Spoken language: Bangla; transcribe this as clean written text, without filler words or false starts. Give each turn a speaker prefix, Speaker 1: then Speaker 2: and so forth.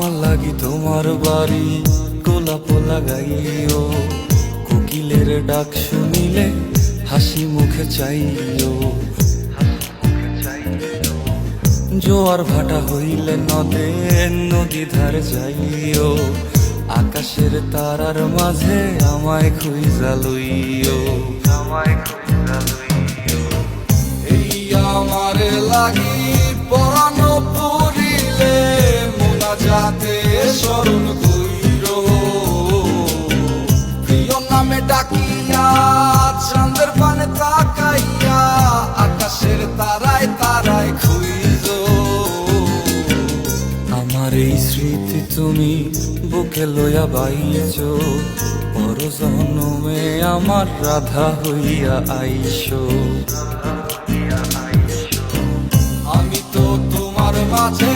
Speaker 1: আমার লাগি তোমার বাড়ি গোলাপ লাগাইও, কোকিলের ডাক শুনিলে হাসি মুখে চাইও। জোয়ার ভাটা হইলে নদে নদী ধার যাইও, আকাশের তারার মাঝে আমায় খুঁজা লইও, আমায় খুঁজা লইও। এই আমার লাগি পরানো পুরিলে মোনাজাতে স্মরণ কইরো, প্রিয় নামে ডাকিয়া চাঁদের পানে তাকাইয়া আকাশের তারায় তারায় খুঁজো। আমার এই স্মৃতি তুমি বুকে লইয়া বাইছো, পর জন্মে আমার রাধা হইয়া আইসো। আমি তো তোমার মাঝে